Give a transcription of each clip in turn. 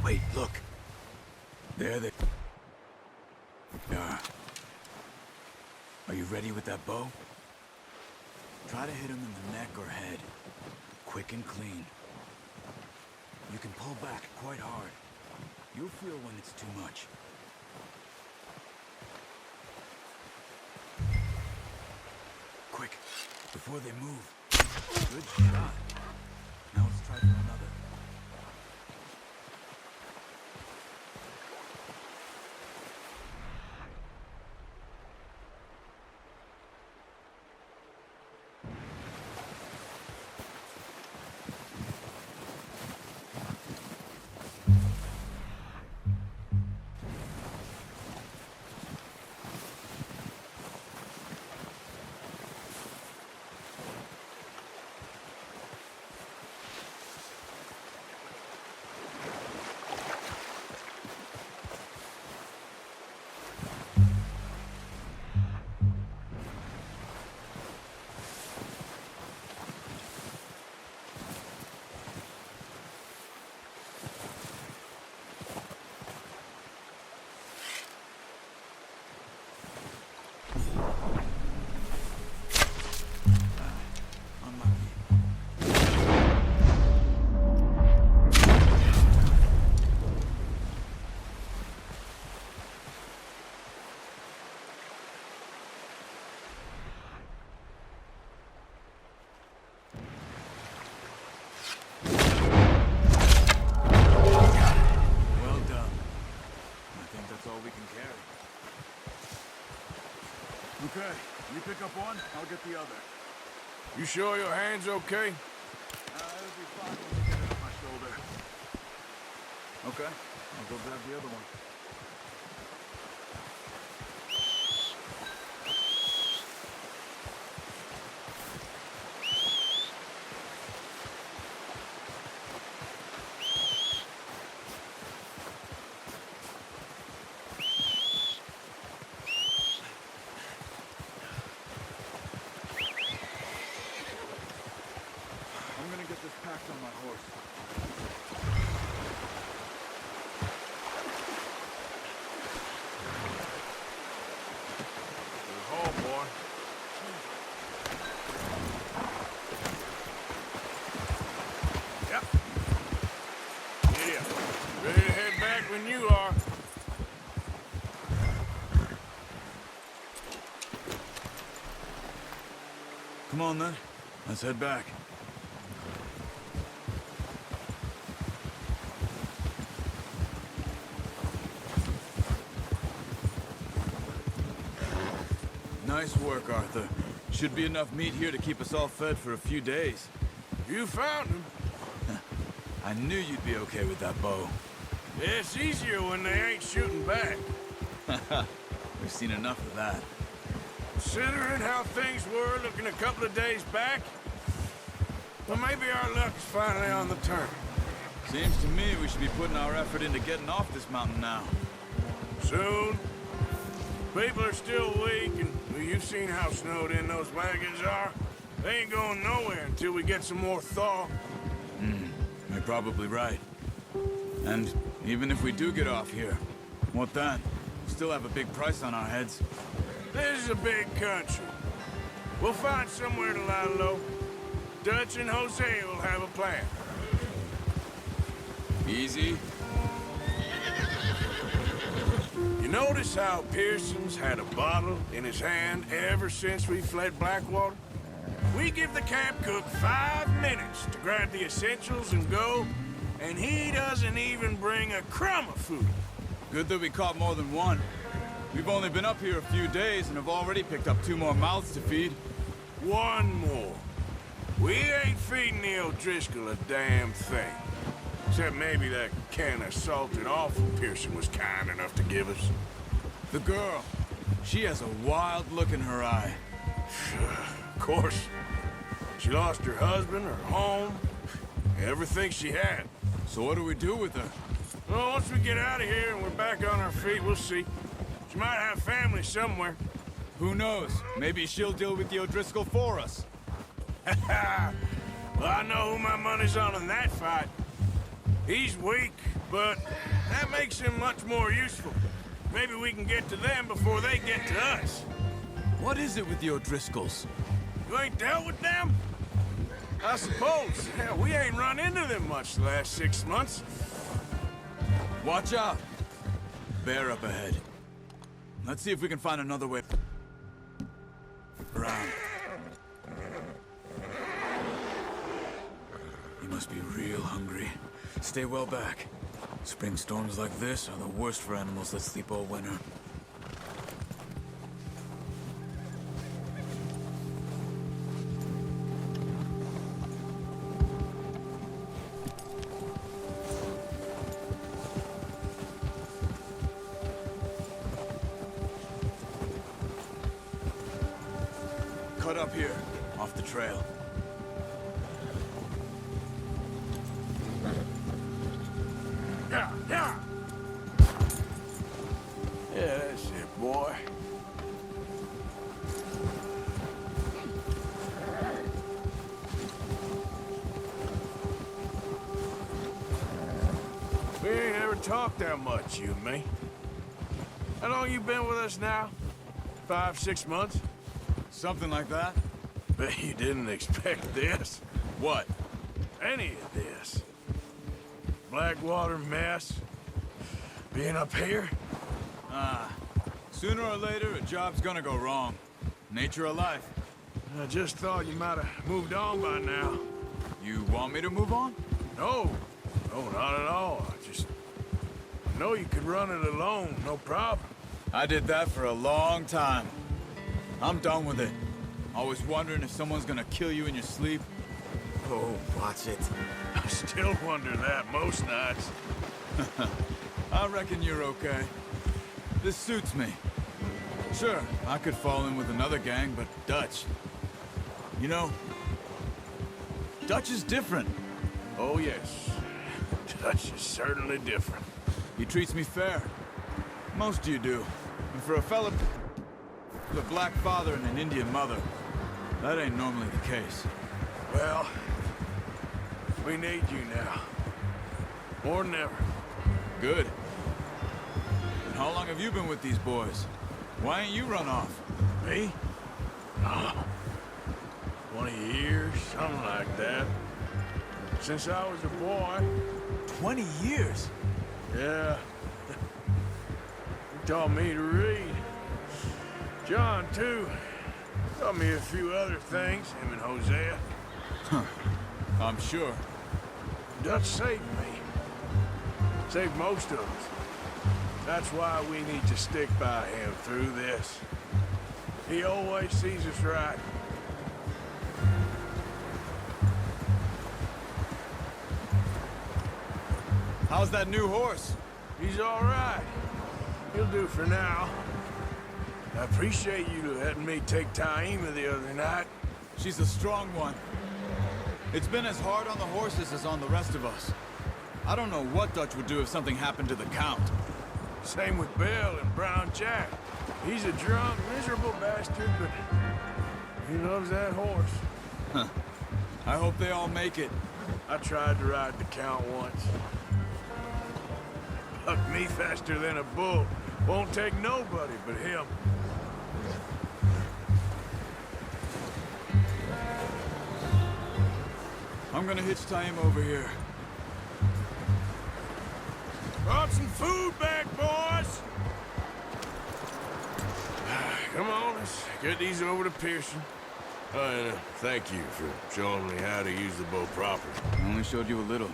Wait, look. There they are. Are you ready with that bow? Try to hit him in the neck or head. Quick and clean. You can pull back quite hard. You'll feel when it's too much. Quick, before they move. Good shot. Now let's try for another. Okay, you pick up one, I'll get the other. You sure your hand's okay? It'll be fine when we get it on my shoulder. Okay, I'll go grab the other one. I'm gonna get this packed on my horse. Good haul, boy. Yep. Yeah. Ready to head back when you are. Come on then, let's head back. Nice work, Arthur. Should be enough meat here to keep us all fed for a few days. You found him. I knew you'd be okay with that bow. It's easier when they ain't shooting back. We've seen enough of that. Considering how things were looking a couple of days back, well, maybe our luck's finally on the turn. Seems to me we should be putting our effort into getting off this mountain now. Soon. People are still weak, and well, you've seen how snowed in those wagons are. They ain't going nowhere until we get some more thaw. You're probably right. And even if we do get off here, what then? We still have a big price on our heads. This is a big country. We'll find somewhere to lie low. Dutch and Hosea will have a plan. Easy. You notice how Pearson's had a bottle in his hand ever since we fled Blackwater? We give the camp cook 5 minutes to grab the essentials and go, and he doesn't even bring a crumb of food. Good that we caught more than one. We've only been up here a few days and have already picked up 2 more mouths to feed. One more. We ain't feeding the O'Driscoll a damn thing. Except maybe that can of salted offal Pearson was kind enough to give us. The girl. She has a wild look in her eye. Of course. She lost her husband, her home, everything she had. So what do we do with her? Well, once we get out of here and we're back on our feet, we'll see. She might have family somewhere. Who knows? Maybe she'll deal with the O'Driscoll for us. Well, I know who my money's on in that fight. He's weak, but that makes him much more useful. Maybe we can get to them before they get to us. What is it with the O'Driscolls? You ain't dealt with them? I suppose. Hell, we ain't run into them much the last 6 months. Watch out! Bear up ahead. Let's see if we can find another way around. You must be real hungry. Stay well back. Spring storms like this are the worst for animals that sleep all winter. Cut up here, off the trail. Yeah, yeah. Yeah, that's it, boy. We ain't ever talked that much, you and me. How long you been with us now? 5, 6 months? Something like that? Bet you didn't expect this. What? Any of this. Blackwater mess. Being up here? Sooner or later, a job's gonna go wrong. Nature of life. I just thought you might have moved on by now. You want me to move on? No. No, not at all. I know you could run it alone, no problem. I did that for a long time. I'm done with it. Always wondering if someone's gonna kill you in your sleep. Oh, watch it. I still wonder that most nights. I reckon you're okay. This suits me. Sure, I could fall in with another gang, but Dutch... You know, Dutch is different. Oh, yes. Dutch is certainly different. He treats me fair. Most of you do. And for a fella with a black father and an Indian mother, that ain't normally the case. Well, we need you now. More than ever. Good. And how long have you been with these boys? Why ain't you run off? Me? Oh, 20 years, something like that. Since I was a boy. 20 years? Yeah. He taught me to read. John, too. Taught me a few other things, him and Hosea. I'm sure. Dutch saved me. Saved most of us. That's why we need to stick by him through this. He always sees us right. How's that new horse? He's all right. He'll do for now. I appreciate you letting me take Taima the other night. She's a strong one. It's been as hard on the horses as on the rest of us. I don't know what Dutch would do if something happened to the Count. Same with Bill and Brown Jack. He's a drunk, miserable bastard, but he loves that horse. I hope they all make it. I tried to ride the Count once. Bucked me faster than a bull. Won't take nobody but him. I'm gonna hitch Taima over here. Brought some food back, boys! Come on, let's get these over to Pearson. And thank you for showing me how to use the bow properly. I only showed you a little.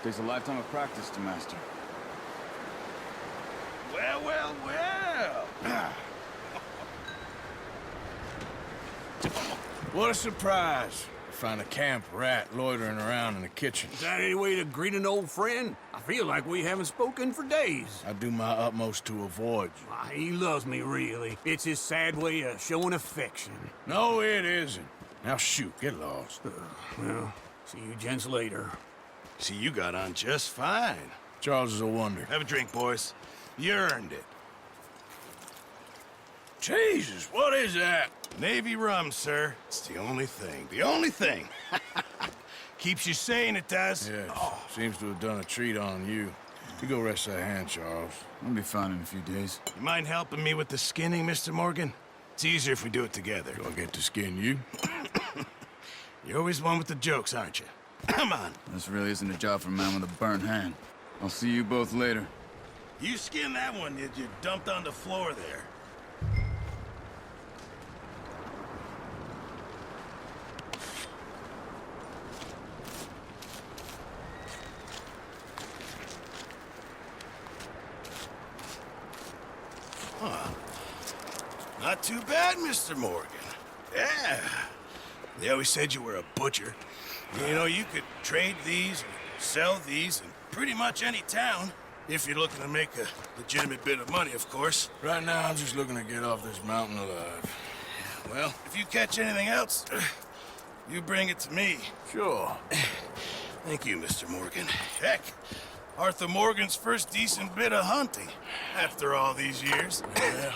Takes a lifetime of practice to master. Well, well, well! What a surprise. Find a camp rat loitering around in the kitchen. Is that any way to greet an old friend? I feel like we haven't spoken for days. I do my utmost to avoid you. Why, he loves me, really. It's his sad way of showing affection. No, it isn't. Now shoot, get lost. Well, see you gents later. See, you got on just fine. Charles is a wonder. Have a drink, boys. You earned it. Jesus, what is that? Navy rum, sir. It's the only thing. The only thing. Keeps you sane, it does. Yes, seems to have done a treat on you. You go rest that hand, Charles. I'll be fine in a few days. You mind helping me with the skinning, Mr. Morgan? It's easier if we do it together. Do I get to skin you? You're always one with the jokes, aren't you? Come on. This really isn't a job for a man with a burnt hand. I'll see you both later. You skinned that one that you dumped on the floor there. Not too bad, Mr. Morgan. Yeah. They always said you were a butcher. You know, you could trade these and sell these in pretty much any town. If you're looking to make a legitimate bit of money, of course. Right now, I'm just looking to get off this mountain alive. Well, if you catch anything else, you bring it to me. Sure. Thank you, Mr. Morgan. Heck, Arthur Morgan's first decent bit of hunting after all these years. Yeah.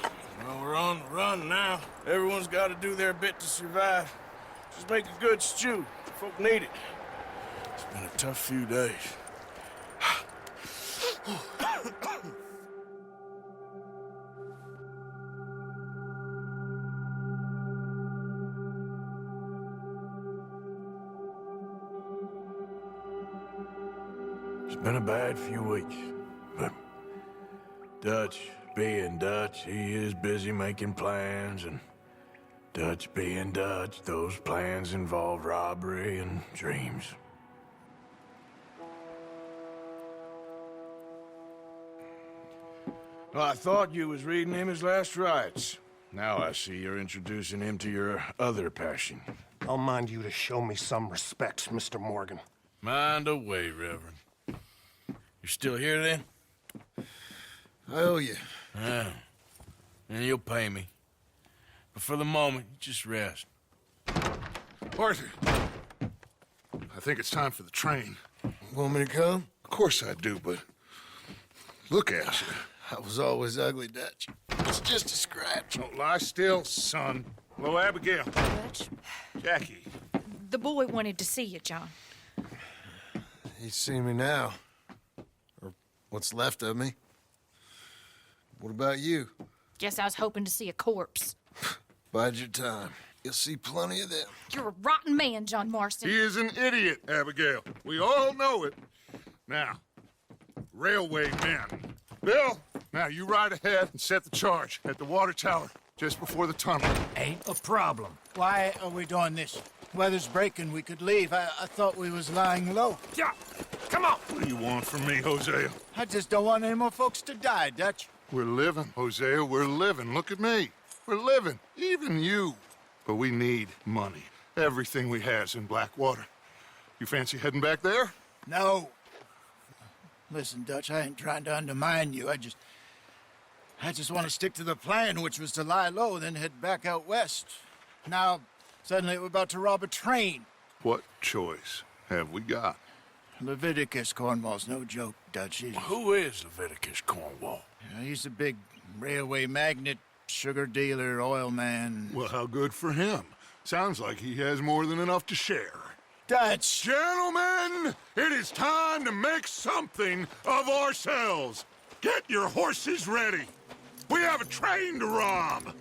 Well, we're on the run now. Everyone's got to do their bit to survive. Just make a good stew. Folk need it. It's been a tough few days. It's been a bad few weeks, but Dutch being Dutch, he is busy making plans, and Dutch being Dutch, those plans involve robbery and dreams. Well, I thought you was reading him his last rites. Now I see you're introducing him to your other passion. I'll mind you to show me some respect, Mr. Morgan. Mind away, Reverend. You still here, then? I owe you. Yeah. And you'll pay me. But for the moment, just rest. Arthur, I think it's time for the train. Want me to come? Of course I do, but look at you. I was always ugly, Dutch. It's just a scratch. Don't lie still, son. Hello, Abigail. Dutch, Jackie. the boy wanted to see you, John. He's seen me now. Or what's left of me. What about you? Guess I was hoping to see a corpse. Bide your time. You'll see plenty of them. You're a rotten man, John Marston. He is an idiot, Abigail. We all know it. Now, railway men. Bill, now you ride ahead and set the charge at the water tower just before the tunnel. Ain't a problem. Why are we doing this? Weather's breaking. We could leave. I thought we was lying low. Yeah, come on. What do you want from me, Hosea? I just don't want any more folks to die, Dutch. We're living, Hosea. We're living. Look at me. We're living. Even you. But we need money. Everything we has in Blackwater. You fancy heading back there? No. Listen, Dutch, I ain't trying to undermine you. I just want to stick to the plan, which was to lie low, then head back out west. Now, suddenly we're about to rob a train. What choice have we got? Leviticus Cornwall's no joke, Dutch. Who is Leviticus Cornwall? He's a big railway magnate, sugar dealer, oil man. Well, how good for him. Sounds like he has more than enough to share. Dutch! Gentlemen, it is time to make something of ourselves. Get your horses ready. We have a train to rob.